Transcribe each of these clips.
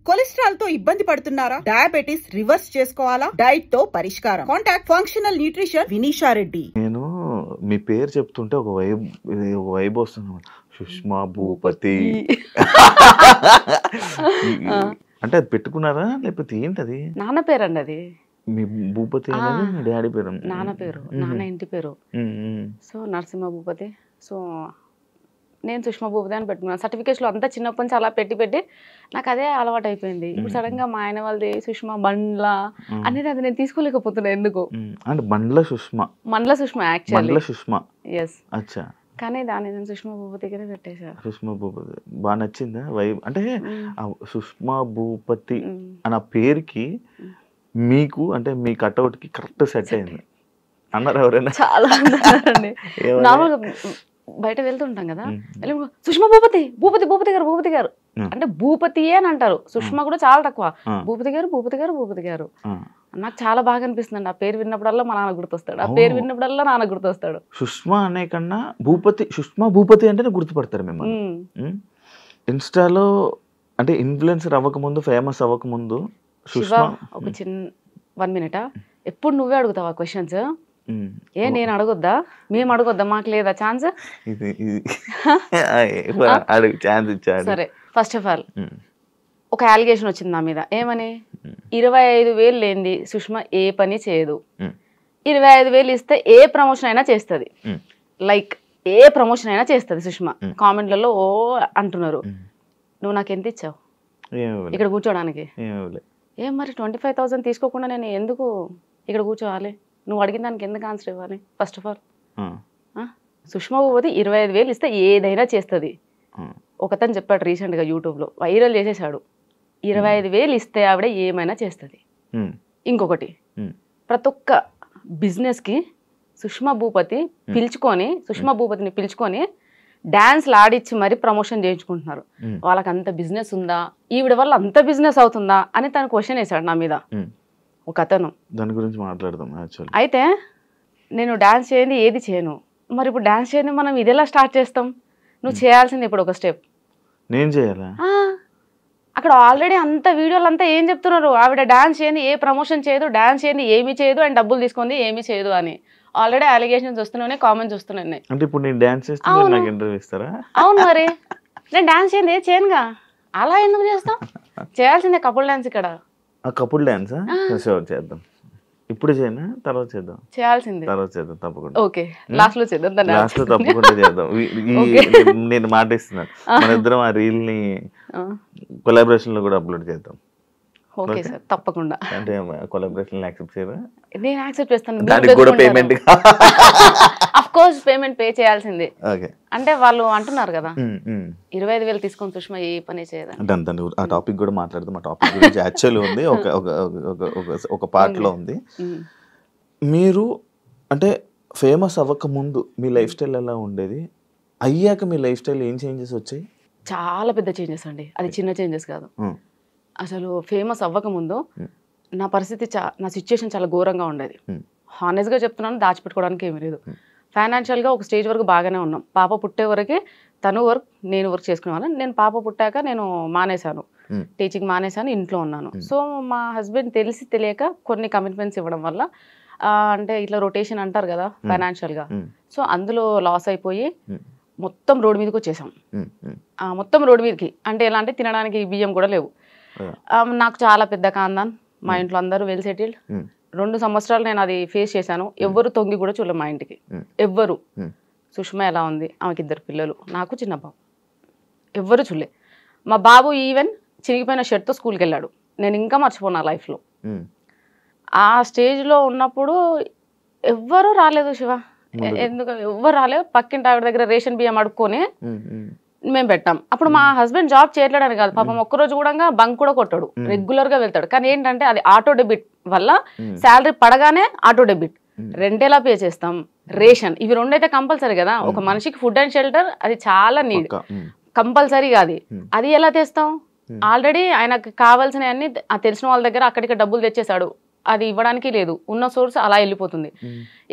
Cholesterol తో ఇబ్బంది పడుతున్నారా? డయాబెటిస్ రివర్స్ చేసుకోవాలా? డైట్ తో పరిష్కారం. Contact functional nutrition Vineesha Reddy. నేను మీ పేరు చెప్తుంటే ఒక వైబ్ వస్తుంది. సుష్మా భూపతి అంటే అది పెట్టుకున్నారా లేకపోతే ఏంటది? నాన్న పేరు అండి అది. మీ భూపతి అనేది మీ డాడీ పేరు? నాన్న పేరు, నాన్న ఇంటి పేరు. సో నరసింహ భూపతి. సో నేను సుష్మా భూపతి అని పెట్టుకున్నాను. సర్టిఫికేట్స్ లో అంతా చిన్నప్పటి నుంచి అలా పెట్టి నాకు అదే అలవాటు అయిపోయింది. ఇప్పుడు సడన్ గా మా ఆయన వాళ్ళది సుష్మా బండ్ల అనేది అది నేను తీసుకోలేకపోతున్నా ఎందుకు. అంటే బండ్ల సుష్మా, మండల సుష్మా యాక్చువల్లీ సుష్మా. ఎస్. అచ్చా. కానీ దాన్ని నేను సుష్మా భూపతిగానే పెట్టేశా. సుష్మా భూపతి బాగా నచ్చిందా వైబ్? అంటే సుష్మా భూపతి అన్న పేరుకి మీకు అంటే మీ కట్అవుట్ కి కరెక్ట్ సెట్ అయింది అన్నారు ఎవరైనా? చాలా అండి. నార్మల్గా బయట వెళ్తుంటాం కదా, సుష్మా భూపతి భూపతి భూపతి గారు భూపతి గారు అంటే భూపతియే అని అంటారు. సుష్మా కూడా చాలా తక్కువ. భూపతి గారు భూపతి గారు భూపతి గారు. నాకు చాలా బాగా అనిపిస్తుంది. ఆ పేరు విన్నప్పుడల్లా మా నాన్న గుర్తొస్తాడు. ఆ పేరు విన్నప్పుడల్లా నాన్న గుర్తొస్తాడు. సుష్మా అనే కన్నా భూపతి, సుష్మా భూపతి అంటేనే గుర్తుపడతారు మిమ్మల్ని. ఇన్స్టాలో అంటే ఇన్ఫ్లుయెన్సర్ అవ్వకముందు, ఫేమస్ అవ్వకముందు శివ ఒక చిన్న 1 minute ఎప్పుడు నువ్వే అడుగుతావా క్వశ్చన్స్? నేను అడగొద్దా? మేము అడగొద్దా? మాకు లేదా ఛాన్స్? సరే, ఫస్ట్ ఆఫ్ ఆల్ ఒక అలిగేషన్ వచ్చింది నా మీద. ఏమని? 25,000 లేనిది సుష్మా ఏ పని చేయదు. 25,000 ఇస్తే ఏ ప్రమోషన్ అయినా చేస్తుంది. లైక్ ఏ ప్రమోషన్ అయినా చేస్తుంది సుష్మా. కామెంట్లలో ఓ అంటున్నారు. నువ్వు నాకు ఎంత ఇచ్చావు ఇక్కడ కూర్చోడానికి? ఏం మరి 25,000 తీసుకోకుండా నేను ఎందుకు ఇక్కడ కూర్చోవాలి? నువ్వు అడిగిన దానికి ఎందుకు ఆన్సర్ ఇవ్వాలి? First of all Sushma Bhupathi 25,000 ఇస్తే ఏదైనా చేస్తుంది. ఒకతను చెప్పాడు రీసెంట్గా యూట్యూబ్లో, వైరల్ చేసేసాడు. 25,000 ఇస్తే ఆవిడ ఏమైనా చేస్తుంది. ఇంకొకటి, ప్రతి ఒక్క బిజినెస్కి సుష్మా భూపతిని పిలుచుకొని డాన్స్లు ఆడిచ్చి మరి ప్రమోషన్ చేయించుకుంటున్నారు. వాళ్ళకి అంత బిజినెస్ ఉందా? ఈవిడ వల్ల అంత బిజినెస్ అవుతుందా అని తను క్వశ్చన్ వేశాడు నా మీద ఒక అతను. దాని గురించి మాట్లాడదాం. అయితే నేను డాన్స్ చేయండి ఏది చేయను. మరి ఇప్పుడు డాన్స్ చేయండి మనం ఇది ఎలా స్టార్ట్ చేస్తాం? నువ్వు చేయాల్సింది ఇప్పుడు ఒక స్టెప్. నేను చేయాలా? అక్కడ ఆల్రెడీ అంత వీడియోలు అంతా ఏం చెప్తున్నారు? ఆవిడ డాన్స్ చేయండి ఏ ప్రమోషన్ చేయదు, డాన్స్ చేయండి ఏమీ చేయదు, అండ్ డబ్బులు తీసుకుంది ఏమీ చేయదు అని ఆల్రెడీ అలిగేషన్స్ వస్తున్నాయి, కామెంట్స్ వస్తున్నాయి. అంటే ఇప్పుడు నేను డాన్స్ చేస్తే నాకు ఇంటర్వ్యూ ఇస్తారా? అవును, మరి నేను డాన్స్ చేయండి ఏది చేయనుగా. అలా ఎందుకు చేస్తాం? చేయాల్సిందే కపుల్ డాన్స్. ఇక్కడ కపుల్ డాన్స్ చేద్దాం. ఇప్పుడు చేయనా? తర్వాత చేద్దాం. చేయాల్సిందే. తర్వాత చేద్దాం తప్పకుండా. ఓకే, లాస్ట్ లో చేద్దాం. లాస్ట్ లో తప్పకుండా చేద్దాం. నేను మాట ఇస్తున్నాను, మన ఇద్దరం ఆ రీల్ ని కొలాబరేషన్ లో కూడా అప్లోడ్ చేద్దాం. ఓకే సార్, తప్పకుండా. అంటే కొలాబరేషన్ యాక్సెప్ట్ చేయరా? నేను యాక్సెప్ట్ చేస్తాను. దానికి కూడా payment of course payment pay చేయాల్సిందే. అంటే వాళ్ళు అంటున్నారు కదా 25,000 తీసుకొని సుష్మా ఏ పని చేయదా. ఆ టాపిక్ కూడా మాట్లాడదాం. ఆ టాపిక్ గురించి యాక్చువల్లీ ఉంది, ఒక పార్ట్ లో ఉంది. మీరు అంటే ఫేమస్ అవ్వక ముందు మీ లైఫ్ స్టైల్ ఎలా ఉండేది? అయ్యాక మీ లైఫ్ స్టైల్ ఏం చేంజెస్ వచ్చాయి? చాలా పెద్ద చేంజెస్ అండి. అది చిన్న చేంజెస్ కాదు. అసలు ఫేమస్ అవ్వకముందు నా పరిస్థితి నా సిచ్యుయేషన్ చాలా ఘోరంగా ఉండేది. హానెస్ట్గా చెప్తున్నాను, దాచిపెట్టుకోవడానికి ఏమీ లేదు. ఫైనాన్షియల్గా ఒక స్టేజ్ వరకు బాగానే ఉన్నాం. పాప పుట్టే వరకే తను వర్క్, నేను వర్క్ చేసుకునేవాళ్ళం. నేను పాప పుట్టాక నేను మానేశాను, టీచింగ్ మానేశాను, ఇంట్లో ఉన్నాను. సో మా హస్బెండ్ తెలిసి తెలియక కొన్ని కమిట్మెంట్స్ ఇవ్వడం వల్ల అంటే ఇట్లా రొటేషన్ అంటారు కదా ఫైనాన్షియల్గా, సో అందులో లాస్ అయిపోయి మొత్తం రోడ్డు మీదకి వచ్చేసాం. మొత్తం రోడ్డు మీదకి అంటే ఎలా అంటే తినడానికి బియ్యం కూడా లేవు. నాకు చాలా పెద్ద కాందాన్, మా ఇంట్లో అందరూ వెల్ సెటిల్డ్. 2 సంవత్సరాలు నేను అది ఫేస్ చేశాను. ఎవ్వరు తొంగి కూడా చూడలేదు మా ఇంటికి, ఎవ్వరు. సుష్మా ఎలా ఉంది, ఆమెకి 2 పిల్లలు, నాకు చిన్న బాబు, ఎవ్వరు చూడలే. మా బాబు ఈవెన్ చిరిగిపోయిన షర్ట్తో స్కూల్కి వెళ్ళాడు. నేను ఇంకా మర్చిపోనా లైఫ్లో. ఆ స్టేజ్లో ఉన్నప్పుడు ఎవ్వరూ రాలేదు శివ, ఎందుకు ఎవ్వరు రాలేదు. పక్కింటి ఆవిడ దగ్గర రేషన్ బియ్యం అడుక్కొని మేము పెట్టాం. అప్పుడు మా హస్బెండ్ జాబ్ చేయట్లేదని కాదు, పాపం ఒక్కరోజు కూడా బంక్ కూడా కొట్టాడు, రెగ్యులర్ గా వెళ్తాడు. కానీ ఏంటంటే అది ఆటో డెబిట్ వల్ల శాలరీ పడగానే ఆటో డెబిట్, రెంట్ ఎలా పే చేస్తాం, రేషన్, ఇవి 2 అయితే కంపల్సరీ కదా. ఒక మనిషికి ఫుడ్ అండ్ షెల్టర్ అది చాలా నీడ్, కంపల్సరీగా అది ఎలా తెస్తాం? ఆల్రెడీ ఆయనకు కావాల్సినవన్నీ తెలిసిన వాళ్ళ దగ్గర అక్కడికి డబ్బులు తెచ్చేసాడు. అది ఇవ్వడానికి లేదు, ఉన్న సోర్స్ అలా వెళ్ళిపోతుంది,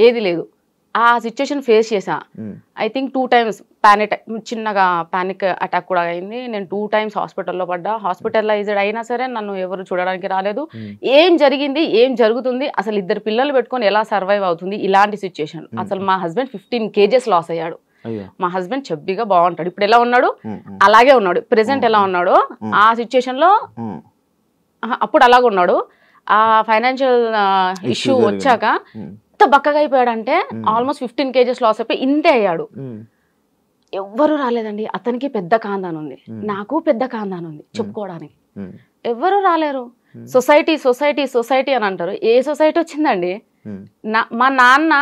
ఏది లేదు. ఆ సిచ్యుయేషన్ ఫేస్ చేసా. ఐ థింక్ 2 times చిన్నగా పానిక్ అటాక్ కూడా అయింది. నేను 2 times హాస్పిటల్లో పడ్డా. హాస్పిటలైజ్డ్ అయినా సరే నన్ను ఎవరు చూడడానికి రాలేదు. ఏం జరిగింది, ఏం జరుగుతుంది, అసలు 2 పిల్లలు పెట్టుకొని ఎలా సర్వైవ్ అవుతుంది, ఇలాంటి సిచ్యుయేషన్. అసలు మా హస్బెండ్ 15 kgs లాస్ అయ్యాడు. మా హస్బెండ్ చెబ్బిగా బాగుంటాడు. ఇప్పుడు ఎలా ఉన్నాడు అలాగే ఉన్నాడు. ప్రెసెంట్ ఎలా ఉన్నాడో ఆ సిచ్యుయేషన్ లో అప్పుడు అలాగే ఉన్నాడు. ఆ ఫైనాన్షియల్ ఇష్యూ వచ్చాక ఎంత బక్కగా అయిపోయాడంటే ఆల్మోస్ట్ 15 kgs లాస్ అయిపోయి ఇంతే అయ్యాడు. ఎవ్వరు రాలేదండి. అతనికి పెద్ద ఖాందాన్ ఉంది, నాకు పెద్ద ఖాందాన్ ఉంది చెప్పుకోవడానికి. ఎవ్వరు రాలేరు. సొసైటీ సొసైటీ సొసైటీ అని అంటారు. ఏ సొసైటీ వచ్చిందండి? మా నాన్న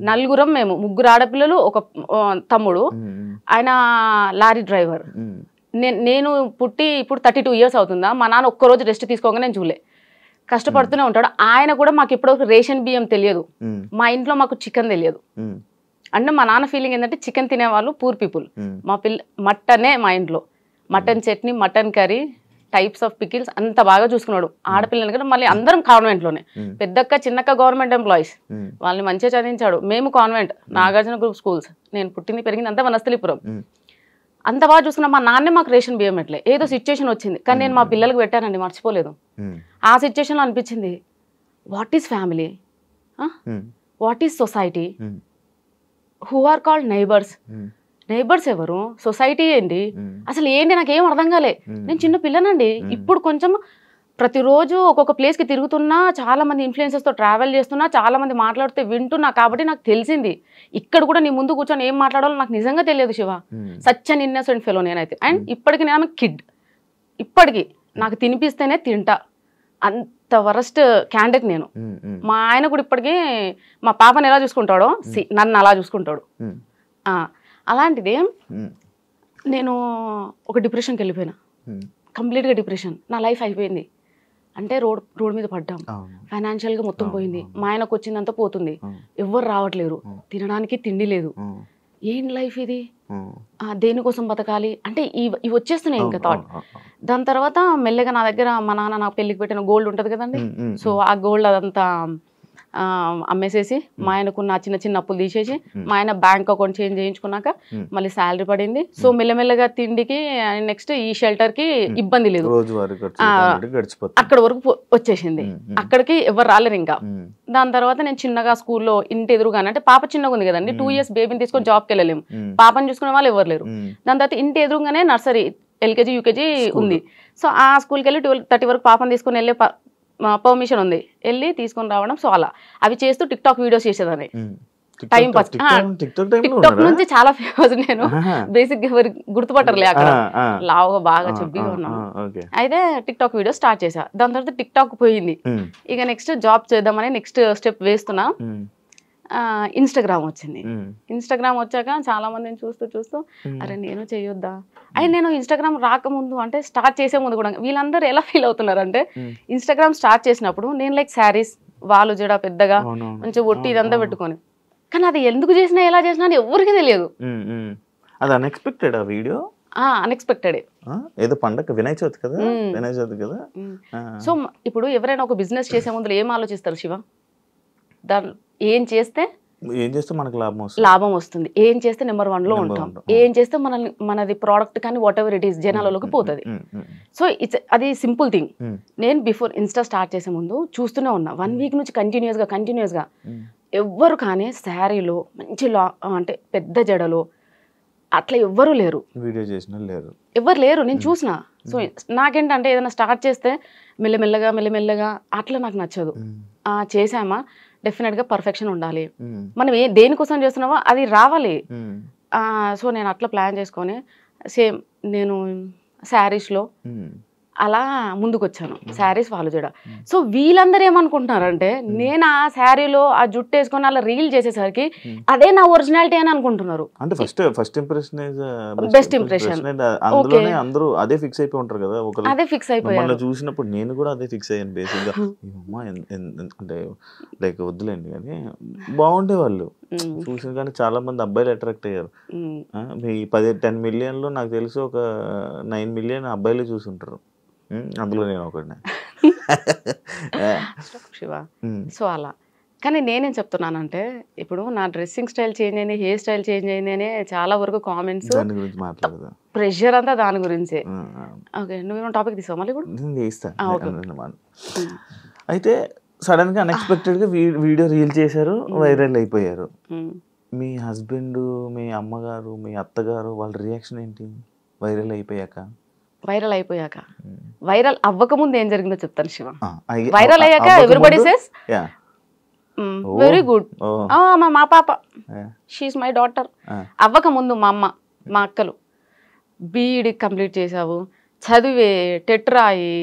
నలుగురం, మేము 3 ఆడపిల్లలు, ఒక తమ్ముడు, ఆయన లారీ డ్రైవర్. నేను పుట్టి ఇప్పుడు 32 years అవుతుందా? మా నాన్న ఒక్కరోజు రెస్ట్ తీసుకోగా నేను చూలే. కష్టపడుతూనే ఉంటాడు. ఆయన కూడా మాకు ఇప్పటివరకు రేషన్ బియ్యం తెలియదు. మా ఇంట్లో మాకు చికెన్ తెలియదు. అంటే మా నాన్న ఫీలింగ్ ఏంటంటే చికెన్ తినేవాళ్ళు పూర్ పీపుల్. మా మటనే మా ఇంట్లో mutton chutney, mutton curry, types of pickles అంత బాగా చూసుకున్నాడు. ఆడపిల్లలు కూడా మళ్ళీ అందరం కాన్వెంట్లోనే. పెద్దక్క చిన్నక్క గవర్నమెంట్ ఎంప్లాయీస్. వాళ్ళని మంచిగా చదివించాడు. మేము కాన్వెంట్, నాగార్జున గ్రూప్ స్కూల్స్. నేను పుట్టింది పెరిగింది అంతా వనస్థలిపురం. అంత బాగా చూసుకున్నా. మా నాన్నే మాకు రేషన్ బియ్యం ఎట్లే. ఏదో సిచ్యుయేషన్ వచ్చింది కానీ నేను మా పిల్లలకు పెట్టానండి, మర్చిపోలేదు. ఆ సిచ్యుయేషన్లో అనిపించింది, what is family, what is society, who are called neighbours. Neighbours ఎవరు, సొసైటీ ఏంటి, అసలు ఏంటి నాకేం అర్థం కాలే. నేను చిన్న పిల్లనండి. ఇప్పుడు కొంచెం ప్రతిరోజు ఒక్కొక్క ప్లేస్కి తిరుగుతున్నా, చాలా మంది ఇన్ఫ్లుయెన్సర్స్తో ట్రావెల్ చేస్తున్నా, చాలా మంది మాట్లాడితే వింటున్నా. కాబట్టి నాకు తెలిసింది. ఇక్కడ కూడా నీ ముందు కూర్చొని ఏం మాట్లాడాలో నాకు నిజంగా తెలియదు Shiva. Such an innocent fellow నేనైతే. అండ్ ఇప్పటికి నేను కిడ్. ఇప్పటికి నాకు తినిపిస్తేనే తింటా, అంత వరస్ట్ క్యాండిడేట్ నేను. మా ఆయన కూడా ఇప్పటికీ మా పాపని ఎలా చూసుకుంటాడో నన్ను అలా చూసుకుంటాడు. అలాంటిది నేను ఒక డిప్రెషన్కి వెళ్ళిపోయినా. కంప్లీట్గా డిప్రెషన్. నా లైఫ్ అయిపోయింది. అంటే రోడ్ మీద పడ్డాం. ఫైనాన్షియల్గా మొత్తం పోయింది. మా ఆయనకు వచ్చిందంతా పోతుంది. ఎవ్వరు రావట్లేరు. తినడానికి తిండి లేదు. ఏం లైఫ్ ఇది, దేనికోసం బతకాలి అంటే ఇవి వచ్చేస్తున్నాయి ఇంకా థాట్. దాని తర్వాత మెల్లగా నా దగ్గర మా నాన్న నాకు పెళ్ళికి పెట్టిన గోల్డ్ ఉంటుంది కదండి. సో ఆ గోల్డ్ అదంతా అమ్మేసేసి మా ఆయనకున్న చిన్న చిన్న అప్పులు తీసేసి మా ఆయన బ్యాంక్ అకౌంట్ చేంజ్ చేయించుకున్నాక మళ్ళీ శాలరీ పడింది. సో మెల్లమెల్లగా తిండికి నెక్స్ట్ ఈ షెల్టర్ కి ఇబ్బంది లేదు. అక్కడ వరకు వచ్చేసింది. అక్కడికి ఎవరు రాలేరు ఇంకా. దాని తర్వాత నేను చిన్నగా స్కూల్లో ఇంటి ఎదురుగానే, అంటే పాప చిన్నగా ఉంది కదండి, 2 years బేబీని తీసుకొని జాబ్కి వెళ్ళలేము, పాపని చూసుకునే వాళ్ళు ఎవరు లేరు. దాని తర్వాత ఇంటి ఎదురుగానే నర్సరీ, LKG UKG ఉంది. సో ఆ స్కూల్కి వెళ్ళి 12:30 వరకు పాపని తీసుకొని వెళ్ళే పర్మిషన్ ఉంది, వెళ్ళి తీసుకొని రావడం. సో అలా అవి చేస్తూ టిక్టాక్ వీడియోస్ చేసేదాన్ని. Time pass. టిక్టాక్ నుంచి చాలా ఫేమస్ నేను. బేసిక్ ఎవరు గుర్తుపట్టరులే, అక్కడ లావుగా బాగా చెబ్బిగా ఉన్నాను. అయితే టిక్టాక్ వీడియో స్టార్ట్ చేసా. దాని తర్వాత టిక్టాక్ పోయింది. ఇక నెక్స్ట్ జాబ్ చేద్దామని నెక్స్ట్ స్టెప్ వేస్తున్నా. ఇన్స్టాగ్రామ్ వచ్చింది. ఇన్స్టాగ్రామ్ వచ్చాక చాలా మందిని చూస్తూ అరే నేను చేయొద్దా. అయితే నేను ఇన్స్టాగ్రామ్ రాకముందు, అంటే స్టార్ట్ చేసే ముందు కూడా వీళ్ళందరూ ఎలా ఫీల్ అవుతున్నారంటే, ఇన్స్టాగ్రామ్ స్టార్ట్ చేసినప్పుడు నేను లైక్ శారీస్, వాళ్ళు జడ పెద్దగా మంచిగా ఒట్టి ఇదంతా పెట్టుకొని, కానీ అది ఎందుకు చేసినా ఎలా చేసినా అని ఎవరికి తెలియదు. అది అన్ఎక్స్పెక్టెడ్ ఆ వీడియో. అన్ఎక్స్పెక్టెడ్. ఏదో పండగ వినాయక చవితి కదా, వినాయక చవితి కదా. సో ఇప్పుడు ఎవరైనా ఒక బిజినెస్ చేసే ముందు ఏం ఆలోచిస్తారు శివ? దాని ఏం చేస్తే మనకు లాభం వస్తుంది, ఏం చేస్తే నెంబర్ 1 లో ఉంటాం, ఏం చేస్తే మనది ప్రోడక్ట్ కానీ వాట్ ఎవర్ ఇట్ ఈస్ జనాలలోకి పోతుంది. సో అది సింపుల్ థింగ్. నేను బిఫోర్ ఇన్స్టా స్టార్ట్ చేసే ముందు చూస్తూనే ఉన్నా 1 week నుంచి కంటిన్యూస్గా ఎవ్వరు కానీ శారీలో మంచి అంటే పెద్ద జడలో అట్లా ఎవ్వరూ లేరు, ఎవ్వరు లేరు. నేను చూసిన. సో నాకేంటంటే ఏదైనా స్టార్ట్ చేస్తే మెల్లమెల్లగా అట్లా నాకు నచ్చదు. చేసామా డెఫినెట్గా పర్ఫెక్షన్ ఉండాలి. మనం దేనికోసం చేస్తున్నామో అది రావాలి. సో నేను అట్లా ప్లాన్ చేసుకొని సేమ్ నేను శారీస్లో అలా ముందుకు వచ్చాను. శారీస్ వాళ్ళు చూడ. సో వీళ్ళందరూ ఏమనుకుంటున్నారంటే, నేను ఆ శారీలో ఆ జుట్టు వేసుకొని అలా రీల్ చేసేసరికి అదే నా ఒరిజినాలిటీ అని అనుకుంటున్నారు. అంటే ఫస్ట్ ఇంప్రెషన్ బెస్ట్ ఇంప్రెషన్. అందులోనే అందరూ అదే ఫిక్స్ అయిపోయి ఉంటారు కదా. అదే ఫిక్స్ అయిపోయారు. చూసినప్పుడు నేను కూడా అదే ఫిక్స్ అయ్యాను బేసిక్ గా. అంటే లైక్ వద్దులేండి కానీ బాగుండే వాళ్ళు చూసిన, కానీ చాలా మంది అబ్బాయిలు అట్రాక్ట్ అయ్యారు. మీ 10 million లో నాకు తెలిసి ఒక 9 million అబ్బాయిలే చూసుంటారు. అందులో నేను ఒకటి. శివ. సో అలా కానీ నేనేం చెప్తున్నానంటే ఇప్పుడు నా డ్రెస్సింగ్ స్టైల్ చేంజ్ అయింది, హెయిర్ స్టైల్ చేంజ్ అయింది అనే చాలా వరకు కామెంట్స్, దాని గురించి మాట్లాడదాం. ప్రెషర్ అంతా దాని గురించే. ఓకే, నువ్వేమో టాపిక్ తీసావు మళ్ళీ ఇప్పుడు. నేను చేస్తాను. అయితే సడన్ గా అన్ఎక్స్పెక్టెడ్ గా వీడియో రీల్ చేశారు, వైరల్ అయిపోయారు. మీ హస్బెండ్, మీ అమ్మగారు, మీ అత్తగారు వాళ్ళ రియాక్షన్ ఏంటి వైరల్ అయిపోయాక? వైరల్ అవ్వక ముందు ఏం జరిగిందో చెప్తాను శివ. వైరల్ అయ్యాక ఎవ్రీబడి సేస్ వెరీ గుడ్, మా పాప షీఈస్ మై డాటర్. అవ్వక ముందు మా అమ్మ, మా అక్కలు బీఈడి కంప్లీట్ చేసావు, చదివే, టెట్ రాయి,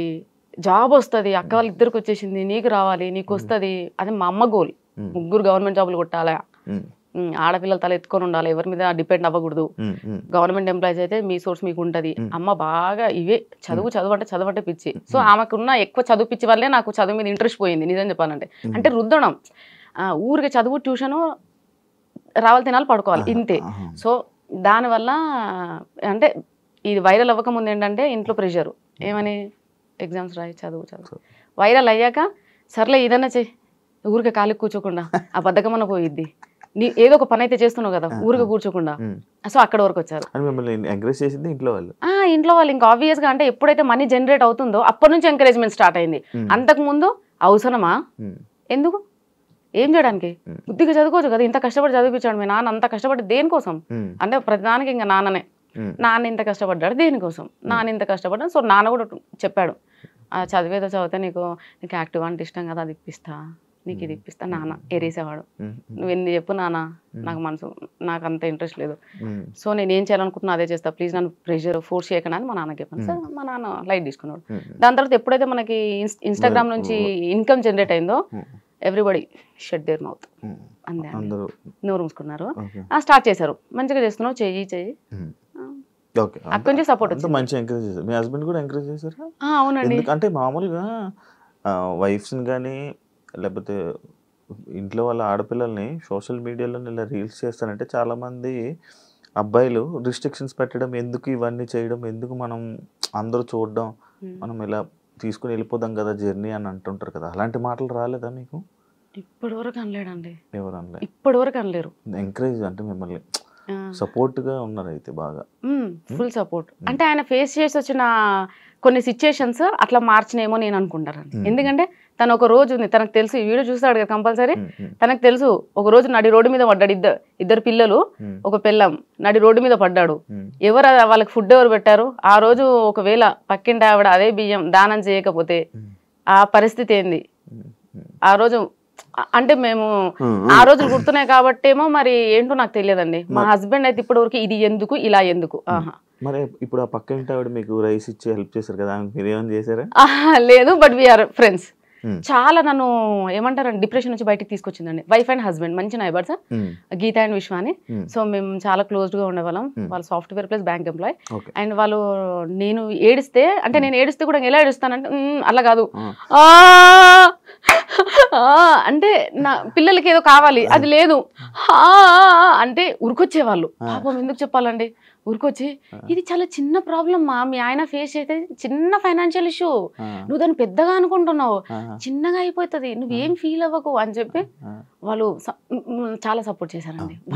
జాబ్ వస్తుంది, అక్క వాళ్ళ ఇద్దరికి వచ్చేసింది, నీకు రావాలి, నీకు వస్తుంది, అది మా అమ్మ గోల్. 3 గవర్నమెంట్ జాబులు కొట్టాలా, ఆడపిల్లల తల ఎత్తుకొని ఉండాలి, ఎవరి మీద డిపెండ్ అవ్వకూడదు, గవర్నమెంట్ ఎంప్లాయీస్ అయితే మీ సోర్స్ మీకు ఉంటుంది. అమ్మ బాగా ఇవే చదువు అంటే పిచ్చి. సో ఆమెకున్న ఎక్కువ చదువు పిచ్చి వల్లే నాకు చదువు మీద ఇంట్రెస్ట్ పోయింది నిజం చెప్పాలంటే. అంటే రుద్దడం, ఊరికి చదువు, ట్యూషను, రావాలి, తినాలి, పడుకోవాలి, ఇంతే. సో దానివల్ల అంటే ఇది వైరల్ అవ్వక ముందు ఏంటంటే ఇంట్లో ప్రెషరు, ఏమని ఎగ్జామ్స్ రాయి, చదువు. వైరల్ అయ్యాక సర్లే ఏదన్నా చెయ్యి, ఊరికే ఖాళీ కూర్చోకుండా, ఆ బద్ధకమన్న పోయిద్ది, నీ ఏదో ఒక పని అయితే చేస్తున్నావు కదా, ఊరికే కూర్చోకుండా. సో అక్కడ వరకు వచ్చారు. ఇంట్లో వాళ్ళు ఇంకా ఆబ్వియస్ గా, అంటే ఎప్పుడైతే మనీ జనరేట్ అవుతుందో అప్పటి నుంచి ఎంకరేజ్మెంట్ స్టార్ట్ అయింది. అంతకు ముందు అవసరమా, ఎందుకు, ఏం చేయడానికి, బుద్ధిగా చదువుకోవచ్చు కదా, ఇంత కష్టపడి చదివించాడు మీ నాన్న, అంత కష్టపడి దేనికోసం అంటే ప్రతిదానికి ఇంకా నాన్ననే, నాన్న ఇంత కష్టపడ్డాడు దేనికోసం, నాన్న ఇంత కష్టపడ్డాడు. సో నాన్న కూడా చెప్పాడు, చదివేదో చదివితే నీకు యాక్టివ్ అంటే ఇష్టం కదా, అది ఇప్పిస్తా, నీకు ఇది ఇప్పిస్తా. నాన్న ఎరేసేవాడు, నువ్వు ఎన్ని చెప్పు నాన్న, నాకు అంత ఇంట్రెస్ట్ లేదు, సో నేను ఏం చేయాలనుకుంటున్నా అదే చేస్తా, ప్లీజ్ నన్ను ప్రెషర్ ఫోర్స్ చేయకుండా అని మా నాన్నకి చెప్పాను. సార్ మా నాన్న లైట్ తీసుకున్నాడు. దాని తర్వాత ఎప్పుడైతే మనకి ఇన్స్టాగ్రామ్ నుంచి ఇన్కమ్ జనరేట్ అయిందో ఎవ్రీబడి షట్ దేర్ మౌత్, అందే నోరు మూసుకున్నారు, స్టార్ట్ చేశారు. మంచిగా చేస్తున్నావు, చెయ్యి. అక్కడి నుంచి సపోర్ట్ వచ్చింది. మంచి ఎంకరేజ్ చేశారు. మీ హస్బెండ్ కూడా ఎంకరేజ్ చేశారు? అవునండి. అంటే మామూలుగా వైఫ్స్ని కానీ లేకపోతే ఇంట్లో వాళ్ళ ఆడపిల్లల్ని సోషల్ మీడియాలో ఇలా రీల్స్ చేస్తారంటే చాలామంది అబ్బాయిలు రిస్ట్రిక్షన్స్ పెట్టడం, ఎందుకు ఇవన్నీ చేయడం, ఎందుకు మనం అందరూ చూడడం, మనం ఇలా తీసుకుని వెళ్ళిపోదాం కదా జర్నీ అని అంటుంటారు కదా, అలాంటి మాటలు రాలేదా మీకు? ఇప్పటి వరకు అనలేడండి. ఎవరు అనలేదు? ఇప్పటి వరకు అనలేరు. ఎంకరేజ్ అంటే మిమ్మల్ని సపోర్ట్ గా ఉన్నారు అయితే బాగా, ఫుల్ సపోర్ట్. అంటే ఆయన ఫేస్ చేసి వచ్చిన కొన్ని సిచ్యుయేషన్స్ అట్లా మార్చినేమో నేను అనుకుంటానండి. ఎందుకంటే తను ఒక రోజు ఉంది, తనకు తెలుసు, ఈ వీడియో చూస్తాడు కదా కంపల్సరీ, తనకు తెలుసు ఒక రోజు నడి రోడ్డు మీద పడ్డాడు, ఇద్దరు పిల్లలు, ఒక పిల్లం నడి రోడ్డు మీద పడ్డాడు. ఎవరు వాళ్ళకి ఫుడ్ ఎవరు పెట్టారు ఆ రోజు? ఒకవేళ పక్కింటి ఆవిడ అదే బియ్యం దానం చేయకపోతే ఆ పరిస్థితి ఏంది ఆ రోజు? అంటే మేము ఆ రోజులు గుర్తున్నాయి కాబట్టి ఏమో మరి ఏంటో నాకు తెలియదండి. మా హస్బెండ్ అయితే ఇప్పటి వరకు ఇది ఎందుకు, ఇలా ఎందుకు. మరి ఇప్పుడు ఆ పక్క ఇంటి ఆవిడ మీకు రైస్ ఇచ్చి హెల్ప్ చేశారు కదా, మీరు ఏమైనా చేశారా? లేదు, బట్ వీఆర్ ఫ్రెండ్స్. చాలా నన్ను ఏమంటారండి డిప్రెషన్ నుంచి బయటకు తీసుకొచ్చిందండి. వైఫ్ అండ్ హస్బెండ్ మంచి నైబర్స్, గీత అండ్ విశ్వ అని. సో మేము చాలా క్లోజ్డ్ గా ఉండేవాళ్ళం. వాళ్ళు software plus bank employee. And వాళ్ళు నేను ఏడిస్తే, అంటే నేను ఏడిస్తే కూడా ఎలా ఏడుస్తానంటే అలా కాదు, అంటే నా పిల్లలకి ఏదో కావాలి, అది లేదు అంటే ఉరికొచ్చేవాళ్ళు. పాపం ఎందుకు చెప్పాలండి, ఊరికొచ్చి ఇది చాలా చిన్న ప్రాబ్లం మా, మీ ఆయన ఫేస్ అయితే చిన్న ఫైనాన్షియల్ ఇష్యూ, నువ్వు దాన్ని పెద్దగా అనుకుంటున్నావు, చిన్నగా అయిపోతుంది, నువ్వేం ఫీల్ అవ్వకు అని చెప్పి వాళ్ళు చాలా సపోర్ట్ చేశారండి.